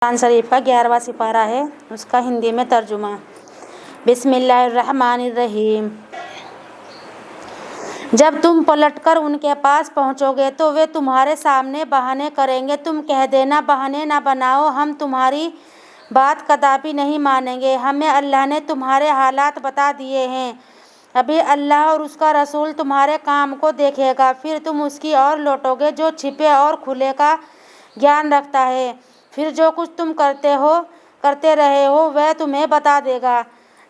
قرآن شریف کا 11واں سپارہ ہے، اس کا ہندی میں ترجمہ۔ بسم اللہ الرحمن الرحیم۔ جب تم پلٹ کر ان کے پاس پہنچو گے تو وہ تمہارے سامنے بہانے کریں گے۔ تم کہہ دینا، بہانے نہ بناؤ، ہم تمہاری بات کدپی نہیں مانیں گے۔ ہمیں اللہ نے تمہارے حالات بتا دیے ہیں۔ ابھی اللہ اور اس کا رسول تمہارے کام کو دیکھے گا، پھر تم اس کی اور لوٹو گے جو چھپے اور کھلے کا گیان رکھتا ہے۔ پھر جو کچھ تم کرتے رہے ہو وہ تمہیں بتا دے گا۔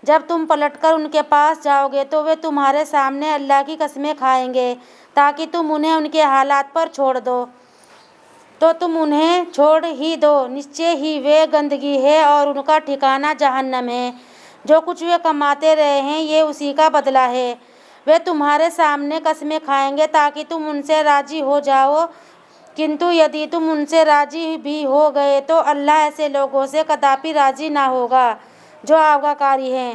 جب تم پلٹ کر ان کے پاس جاؤ گے تو وہ تمہارے سامنے اللہ کی قسمیں کھائیں گے تاکہ تم انہیں ان کے حالات پر چھوڑ دو، تو تم انہیں چھوڑ ہی دو۔ نچے ہی وہ گندگی ہے اور ان کا ٹھکانہ جہنم ہے۔ جو کچھ وہ کماتے رہے ہیں یہ اسی کا بدلہ ہے۔ وہ تمہارے سامنے قسمیں کھائیں گے تاکہ تم ان سے راضی ہو جاؤ، کنتو یدی تم ان سے راضی بھی ہو گئے تو اللہ ایسے لوگوں سے کدپی راضی نہ ہوگا جو آگاکاری ہیں۔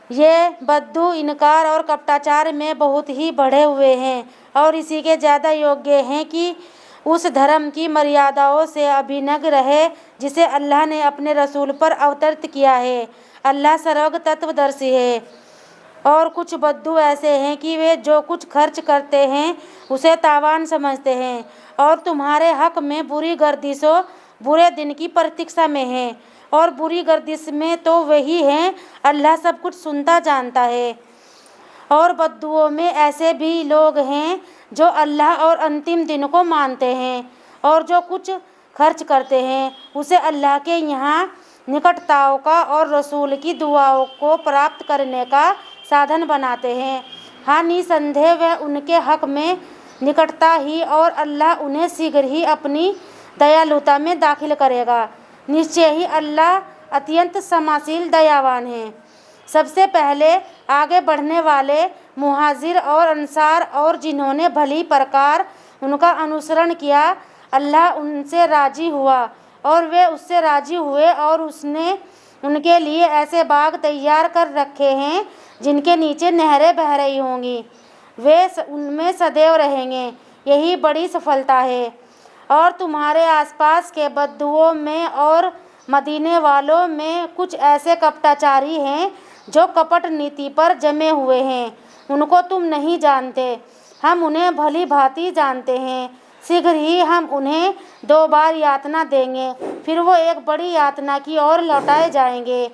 یہ بدو، انکار اور کپٹاچار میں بہت ہی بڑھے ہوئے ہیں اور اسی کے زیادہ یوگیہ ہیں کہ اس دھرم کی مریاداؤں سے ابھنگ رہے جسے اللہ نے اپنے رسول پر اوترت کیا ہے۔ اللہ سروگ تتو درشی ہے۔ اور کچھ بدو ایسے ہیں کہ وہ جو کچھ خرچ کرتے ہیں اسے تاوان سمجھتے ہیں اور تمہارے حق میں بری گردش و برے دن کی پرتیکشا میں ہیں، اور بری گردش میں تو وہی ہیں۔ اللہ سب کچھ سنتا جانتا ہے۔ اور بدوؤں میں ایسے بھی لوگ ہیں جو اللہ اور انتم دن کو مانتے ہیں اور جو کچھ خرچ کرتے ہیں اسے اللہ کے یہاں نکٹتاؤں کا اور رسول کی دعاؤں کو پراپت کرنے کا سادھن بناتے ہیں۔ ہاں، نسندیہ وہ ان کے حق میں نکٹتا ہی اور اللہ انہیں شیگھر ہی اپنی دیالوتا میں داخل کرے گا۔ نشچے ہی اللہ اتینت سماشیل دیاوان ہے۔ سب سے پہلے آگے بڑھنے والے مہاجر اور انصار اور جنہوں نے بھلی پرکار ان کا انوسرن کیا، اللہ ان سے راضی ہوا اور وہ اس سے راضی ہوئے، اور اس نے ان کے لیے ایسے باغ تیار کر رکھے ہیں جن کے نیچے نہریں بہہ رہی ہوں گی، وہ ان میں سدیو رہیں گے۔ یہی بڑی سفلتا ہے۔ اور تمہارے آس پاس کے بدوؤں میں اور مدینے والوں میں کچھ ایسے کپٹاچاری ہیں جو کپٹ نیتی پر جمے ہوئے ہیں، ان کو تم نہیں جانتے، ہم انہیں بھلی بھانتی جانتے ہیں۔ شیگھر ہی ہم انہیں 2 بار یاتنا دیں گے، پھر وہ ایک بڑی یاتنا کی اور لوٹائے جائیں گے۔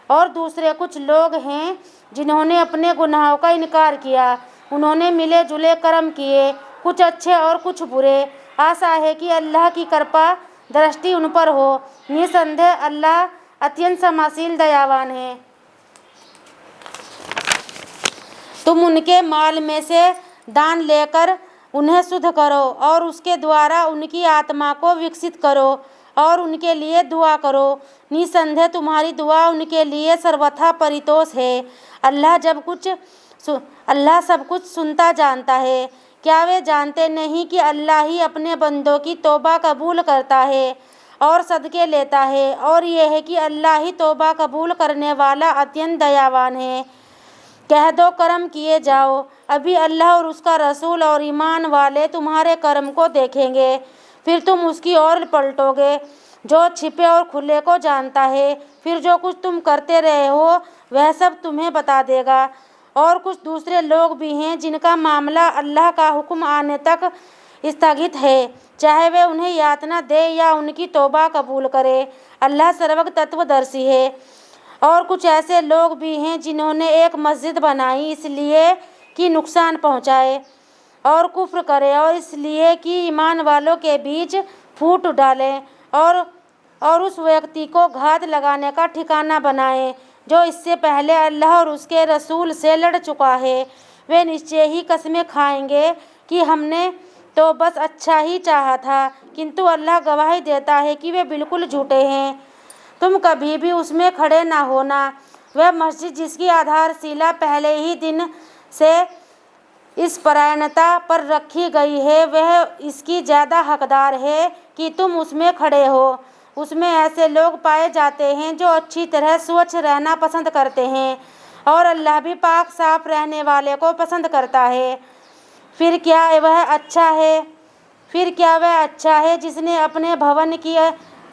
اور دوسرے کچھ لوگ ہیں جنہوں نے اپنے گناہوں کا انکار کیا، انہوں نے ملے جلے کرم کیے، کچھ اچھے اور کچھ برے۔ آشا ہے کہ اللہ کی کرپا درشٹی ان پر ہو۔ نسندیہ اللہ اتینت سماشیل دیاوان ہے۔ تم ان کے مال میں سے دان لے کر انہیں شدھ کرو اور اس کے دوارا ان کی آتما کو وکست کرو اور ان کے لیے دعا کرو۔ نسندیہ تمہاری دعا ان کے لیے سروتھا پریتوش ہے۔ اللہ سب کچھ سنتا جانتا ہے۔ کیا وہ جانتے نہیں کہ اللہ ہی اپنے بندوں کی توبہ قبول کرتا ہے اور صدقے لیتا ہے، اور یہ ہے کہ اللہ ہی توبہ قبول کرنے والا اتینت دیاوان ہے۔ کہہ دو، کرم کیے جاؤ، ابھی اللہ اور اس کا رسول اور ایمان والے تمہارے کرم کو دیکھیں گے، پھر تم اس کی اور پلٹو گے جو چھپے اور کھلے کو جانتا ہے۔ پھر جو کچھ تم کرتے رہے ہو وہ سب تمہیں بتا دے گا۔ اور کچھ دوسرے لوگ بھی ہیں جن کا معاملہ اللہ کا حکم آنے تک استھگت ہے، چاہے وہ انہیں یاتنا دے یا ان کی توبہ قبول کرے، اللہ سروگ تتو درشی ہے۔ اور کچھ ایسے لوگ بھی ہیں جنہوں نے ایک مسجد بنائی اس لیے کہ نقصان پہنچائے اور کفر کرے، اور اس لیے کہ ایمان والوں کے بیچ پھوٹ ڈالیں اور اس ویکتی کو گھات لگانے کا ٹھکانہ بنائیں جو اس سے پہلے اللہ اور اس کے رسول سے لڑ چکا ہے۔ وہ نشچے ہی قسمیں کھائیں گے کہ ہم نے تو بس اچھا ہی چاہا تھا، کنتو اللہ گواہی دیتا ہے کہ وہ بالکل جھوٹے ہیں۔ تم کبھی بھی اس میں کھڑے نہ ہونا۔ وہ مسجد جس کی آدھار شیلا پہلے ہی دن سے اس پرائنتا پر رکھی گئی ہے، وہ اس کی زیادہ حقدار ہے کہ تم اس میں کھڑے ہو۔ اس میں ایسے لوگ پائے جاتے ہیں جو اچھی طرح سوچھ رہنا پسند کرتے ہیں، اور اللہ بھی پاک صاف رہنے والے کو پسند کرتا ہے۔ پھر کیا وہ اچھا ہے جس نے اپنے بھون کی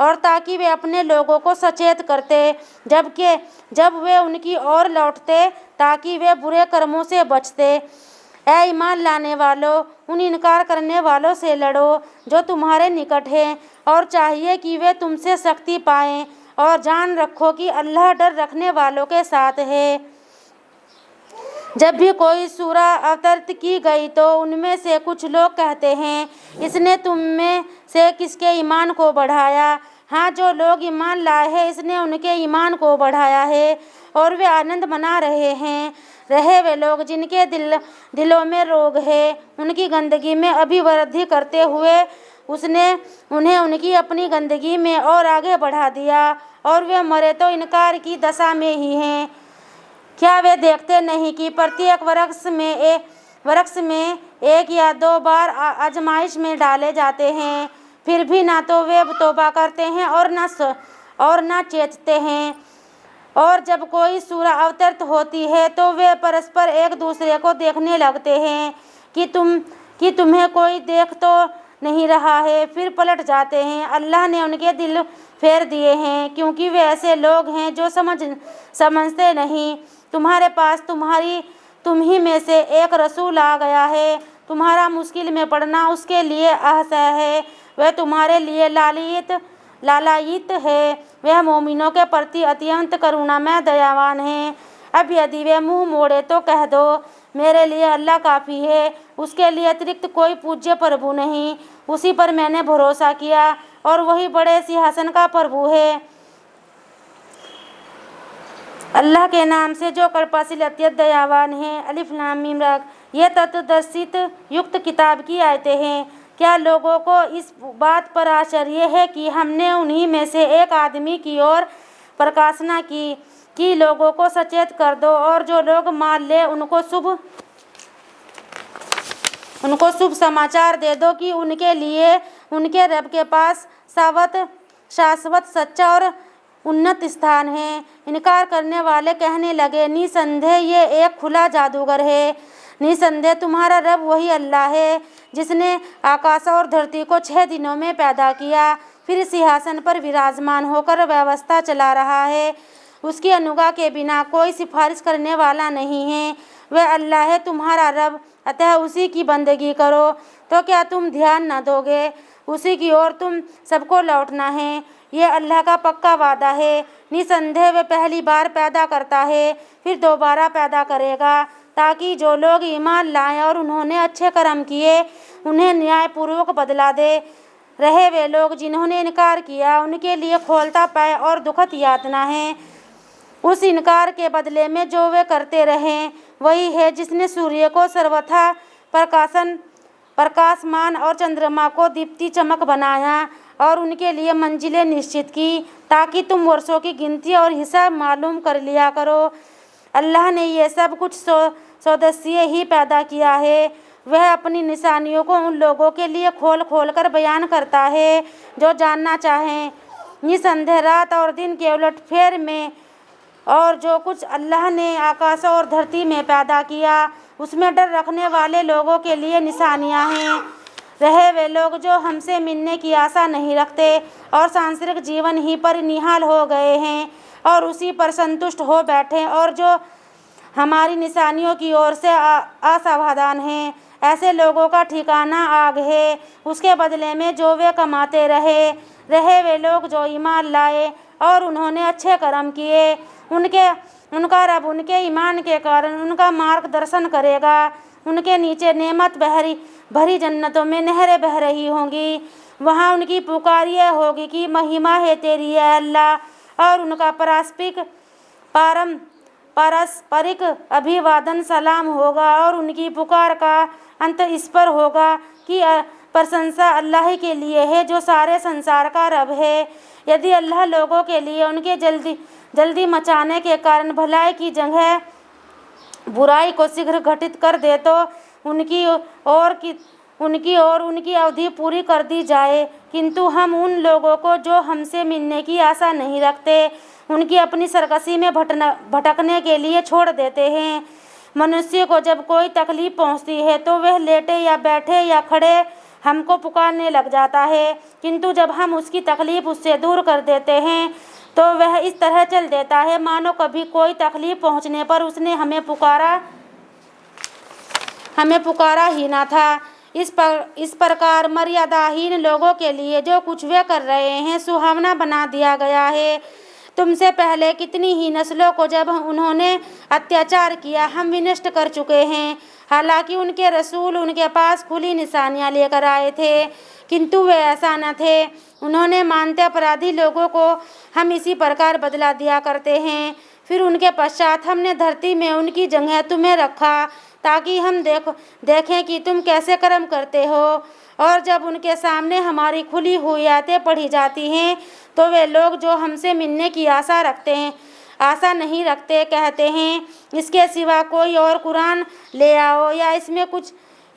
اور تاکہ وہ اپنے لوگوں کو سچیت کرتے جب وہ ان کی اور لوٹتے تاکہ وہ برے کرموں سے بچتے۔ اے ایمان لانے والو، ان انکار کرنے والوں سے لڑو جو تمہارے نکٹ ہیں، اور چاہیے کہ وہ تم سے سختی پائیں، اور جان رکھو کہ اللہ ڈر رکھنے والوں کے ساتھ ہے۔ جب بھی کوئی سورہ اوترت کی گئی تو ان میں سے کچھ لوگ کہتے ہیں، اس نے تم میں سے کس کے ایمان کو بڑھایا؟ ہاں، جو لوگ ایمان لائے ہیں اس نے ان کے ایمان کو بڑھایا ہے، اور وہ آنند منا رہے ہیں۔ رہے وہ لوگ جن کے دلوں میں روگ ہے، ان کی گندگی میں ابھی وردی کرتے ہوئے اس نے انہیں ان کی اپنی گندگی میں اور آگے بڑھا دیا، اور وہ مرے تو انکار کی دشا میں ہی ہیں۔ کیا وہ دیکھتے نہیں کہ پرتیک ورکس میں ایک یا دو بار آزمائش میں ڈالے جاتے ہیں، پھر بھی نہ تو وہ توبہ کرتے ہیں اور نہ چیتتے ہیں۔ اور جب کوئی سورہ اوترت ہوتی ہے تو وہ پرسپر ایک دوسرے کو دیکھنے لگتے ہیں کہ تمہیں کوئی دیکھ تو نہیں رہا ہے، پھر پلٹ جاتے ہیں۔ اللہ نے ان کے دل پھیر دیے ہیں، کیونکہ وہ ایسے لوگ ہیں جو سمجھتے نہیں۔ تمہارے پاس تم ہی میں سے ایک رسول آ گیا ہے، تمہارا مشکل میں پڑنا اس کے لیے آسان ہے، وہ تمہارے لیے لالائیت ہے، وہ مومنوں کے پرتی اتیانت کرونامے دیاوان ہے۔ اب یدی وہ منہ موڑے تو کہہ دو، میرے لیے اللہ کافی ہے، اس کے لیے اترکت کوئی پوجیہ پربھو نہیں، اسی پر میں نے بھروسہ کیا، اور وہی بڑے سنہاسن کا پربھو ہے۔ اللہ کے نام سے جو کرپاشیل اتیت دیاوان ہے۔ الف لام میم را۔ یہ تتدثیت یکت کتاب کی آیتیں ہیں۔ کیا لوگوں کو اس بات پر آشچریہ ہے کہ ہم نے انہی میں سے ایک آدمی کی اور پرکاشنا کی کہ لوگوں کو سچیت کر دو، اور جو لوگ مان لیں ان کو شبھ سماچار دے دو کہ ان کے لیے ان کے رب کے پاس شاشوت سچا اور انت استھان ہے۔ انکار کرنے والے کہنے لگے، نِسندیہ یہ ایک کھلا جادوگر ہے۔ نِسندیہ تمہارا رب وہی اللہ ہے جس نے آکاش اور دھرتی کو 6 دنوں میں پیدا کیا، پھر سنہاسن پر وراجمان ہو کر ویوستھا چلا رہا ہے۔ اس کی انگیا کے بنا کوئی سفارش کرنے والا نہیں ہے۔ وہ اللہ ہے تمہارا رب، اتح اسی کی بندگی کرو۔ تو کیا تم دھیان نہ دو گے؟ اسی کی اور تم سب کو لوٹنا ہے، یہ اللہ کا پکا وعدہ ہے۔ نِسندیہ وہ پہلی بار پیدا کرتا ہے، پھر دوبارہ پیدا کرے گا، تاکہ جو لوگ ایمان لائیں اور انہوں نے اچھے کرم کیے انہیں نیائے پوروک بدلہ دے۔ رہے وہ لوگ جنہوں نے انکار کیا، ان کے لیے کھولتا پے اور دکھد یاتنا ہے۔ اس انکار کے بدلے میں جو وہ کرتے رہے وہی ہے جس نے سوریہ کو سروتھا پرکاشمان اور چندرما کو دیپتی چمک بنایا، اور ان کے لیے منزلیں نشچت کی تاکہ تم برسوں کی گنتی اور حساب معلوم کر لیا کرو۔ اللہ نے یہ سب کچھ سودیشیہ ہی پیدا کیا ہے۔ وہ اپنی نشانیوں کو ان لوگوں کے لیے کھول کر بیان کرتا ہے جو جاننا چاہیں۔ نِسندیہ رات اور دن کے الٹ پھیر میں اور جو کچھ اللہ نے آکاش اور دھرتی میں پیدا کیا اس میں ڈر رکھنے والے لوگوں کے لیے نشانیاں ہیں۔ رہے وہ لوگ جو ہم سے ملنے کی آشا نہیں رکھتے اور سانسارک جیون ہی پر نہال ہو گئے ہیں اور اسی پر سنتشٹ ہو بیٹھے، اور جو ہماری نشانیوں کی اور سے اساودھان ہیں، ایسے لوگوں کا ٹھکانہ آگ ہے، اس کے بدلے میں جو وہ کماتے رہے وہ لوگ جو ایمان لائے اور انہوں نے اچھے کرم کیے، ان کا رب ان کے ایمان کے کارن ان کا مارگ درشن کرے گا۔ ان کے نیچے نعمت بھری جنتوں میں نہریں بہہ رہی ہوں گی، وہاں ان کی پکار یہ ہوگی کہ مہیما ہے تیری اے اللہ، اور ان کا پارسپرک ابھیوادن سلام ہوگا، اور ان کی پکار کا انت اس پر ہوگا کہ پرشنسا اللہ ہی کے لیے ہے جو سارے سنسار کا رب ہے۔ یدی اللہ لوگوں کے لیے ان کے جلدی مچانے کے کارن بھلائی کی جگہ برائی کو شیگھر گھٹت کر دے تو ان کی اودھی پوری کر دی جائے، کنتو ہم ان لوگوں کو جو ہم سے ملنے کی آشا نہیں رکھتے ان کی اپنی سرکشی میں بھٹکنے کے لیے چھوڑ دیتے ہیں۔ منشیہ کو جب کوئی تکلیف پہنچتی ہے تو وہ لیٹے یا بیٹھے یا کھڑے ہم کو پکارنے لگ جاتا ہے، کنتو جب ہم اس کی تکلیف اس سے دور کر دیتے ہیں تو وہ اس طرح چل دیتا ہے مانو کبھی کوئی تکلیف پہنچنے پر اس نے ہمیں پکارا ہی نہ تھا۔ اس پرکار مریاداہین لوگوں کے لیے جو کچھ وہ کر رہے ہیں سہاونا بنا دیا گیا ہے۔ تم سے پہلے کتنی ہی نسلوں کو جب انہوں نے اتیاچار کیا ہم ونشٹ کر چکے ہیں، حالانکہ ان کے رسول ان کے پاس کھلی نشانیاں لے کر آئے تھے، کنتو وہ ایسا نہ تھے۔ انہوں نے مانتے اپرادھی لوگوں کو ہم اسی پرکار بدلا دیا کرتے ہیں۔ پھر ان کے پشچات ہم نے دھرتی میں ان کی جگہ تمہیں رکھا تاکہ ہم دیکھیں کہ تم کیسے کرم کرتے ہو، اور جب ان کے سامنے ہماری کھلی ہوئی آیتیں پڑھی جاتی ہیں تو وہ لوگ جو ہم سے ملنے کی آسا نہیں رکھتے کہتے ہیں اس کے سوا کوئی اور قرآن لے آؤ یا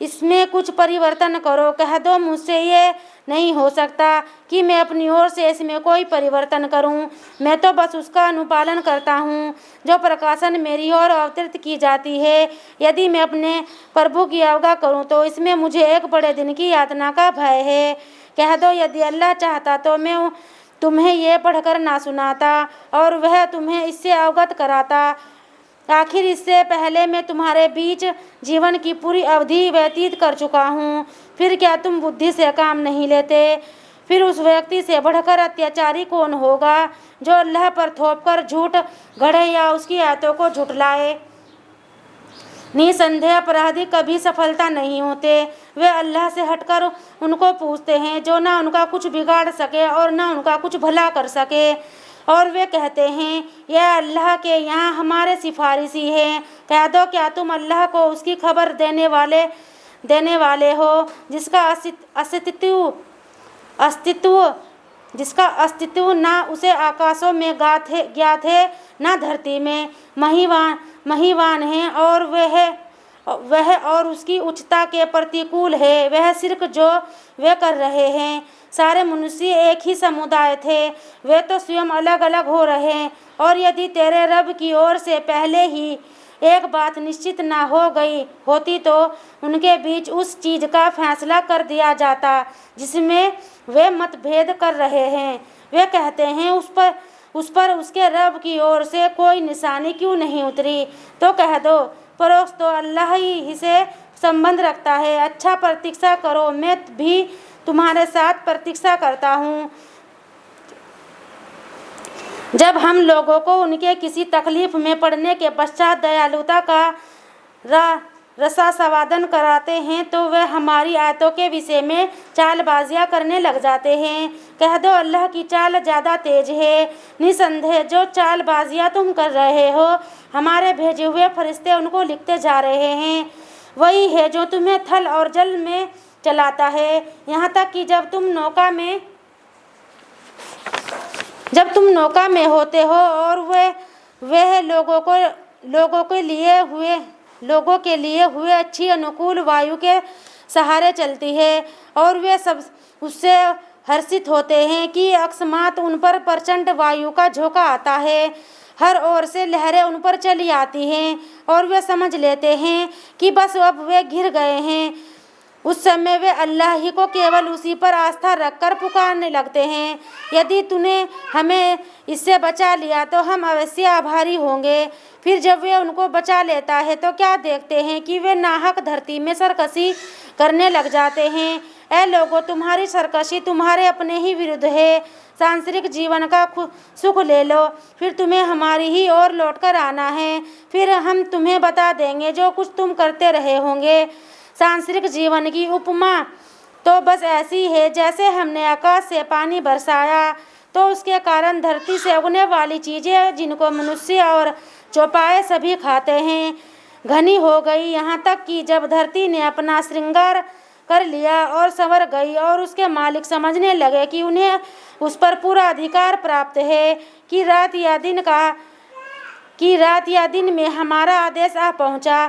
اس میں کچھ پریورتن کرو۔ کہہ دو مجھ سے یہ نہیں ہو سکتا کہ میں اپنی اور سے اس میں کوئی پریورتن کروں، میں تو بس اس کا انوپالن کرتا ہوں جو پرکاشن میری اور اوترت کی جاتی ہے۔ یدی میں اپنے پربھو کی اوگا کروں تو اس میں مجھے ایک بڑے دن کی یاتنا کا بھے ہے۔ کہہ دو یدی اللہ چاہتا تو میں تمہیں یہ پڑھ کر نہ سناتا اور وہ تمہیں اس سے اوگت کراتا۔ آخر اس سے پہلے میں تمہارے بیچ جیون کی پوری اودھی ویتیت کر چکا ہوں، پھر کیا تم بدھی سے کام نہیں لیتے؟ پھر اس ویکتی سے بڑھ کر اتیاچاری کون ہوگا جو اللہ پر تھوپ کر جھوٹ گڑھے یا اس کی آیتوں کو جھٹلائے؟ نسندیہ اپرادھی کبھی سفلتا نہیں ہوتے، وہ اللہ سے ہٹ کر ان کو پوجتے ہیں جو نہ ان کا کچھ بگاڑ سکے اور نہ ان کا کچھ بھلا کر سکے، اور وہ کہتے ہیں یہ اللہ کے یہاں ہمارے سفارشی ہیں۔ کہہ دو کیا تم اللہ کو اس کی خبر دینے والے ہو جس کا استتو نہ اسے آکاشوں میں گیات ہے نہ دھرتی میں مہیوان ہے، اور وہ اور اس کی اچتا کے پرتیکول ہے۔ وہ شرک جو وہ کر رہے ہیں سارے منشیہ ایک ہی سمودائے تھے، وہ تو سوئم الگ الگ ہو رہے ہیں، اور یدی تیرے رب کی اور سے پہلے ہی ایک بات نشچت نہ ہو گئی ہوتی تو ان کے بیچ اس چیز کا فیصلہ کر دیا جاتا جس میں وہ مت بھید کر رہے ہیں۔ وہ کہتے ہیں اس پر اس کے رب کی اور سے کوئی نشانی کیوں نہیں اتری؟ تو کہہ دو پروکش تو اللہ ہی سے سمبندھ رکھتا ہے۔ اچھا پرتیکشا کرو، میں بھی تمہارے ساتھ پرتیکشا کرتا ہوں۔ جب ہم لوگوں کو ان کے کسی تکلیف میں پڑنے کے پشچات دیالوتا کا رساسوادن کراتے ہیں تو وہ ہماری آیتوں کے وشے میں چال بازیاں کرنے لگ جاتے ہیں۔ کہہ دو اللہ کی چال زیادہ تیز ہے۔ نسندیہ جو چال بازیاں تم کر رہے ہو ہمارے بھیجے ہوئے فرشتے ان کو لکھتے جا رہے ہیں، وہی ہے جو تمہیں تھل اور جل میں چلاتا ہے، یہاں تک کہ جب تم نوکا میں ہوتے ہو اور وہ لوگوں کے لیے ہوئے اچھی انوکول وایو کے سہارے چلتی ہے، اور وہ سب اس سے ہرشت ہوتے ہیں کہ اکسمات ان پر پرچنڈ وایو کا جھونکا آتا ہے، ہر اور سے لہریں ان پر چلی آتی ہیں اور وہ سمجھ لیتے ہیں کہ بس اب وہ گر گئے ہیں۔ اس سمے وہ اللہ ہی کو کیول اسی پر آستھا رکھ کر پکارنے لگتے ہیں، یدی تو نے ہمیں اس سے بچا لیا تو ہم اوشیہ آبھاری ہوں گے۔ پھر جب وہ ان کو بچا لیتا ہے تو کیا دیکھتے ہیں کہ وہ ناحق دھرتی میں سرکشی کرنے لگ جاتے ہیں۔ اے لوگو تمہاری سرکشی تمہارے اپنے ہی وردھ ہے، سانسرک جیون کا سکھ لے لو، پھر تمہیں ہماری ہی اور لوٹ کر آنا ہے، پھر ہم تمہیں بتا دیں گے جو کچھ تم کرتے رہے ہوں گے۔ سانسرک جیون کی اپما تو بس ایسی ہے جیسے ہم نے آکاش سے پانی برسایا تو اس کے کارن دھرتی سے اگنے والی چیزیں جن کو منشیہ اور چوپائے سبھی کھاتے ہیں گھنی ہو گئی، یہاں تک کہ جب دھرتی نے اپنا سرنگار کر لیا اور سنور گئی اور اس کے مالک سمجھنے لگے کہ انہیں اس پر پورا ادھیکار پراپت ہے کہ رات یا دن میں ہمارا آدیش آ پہنچا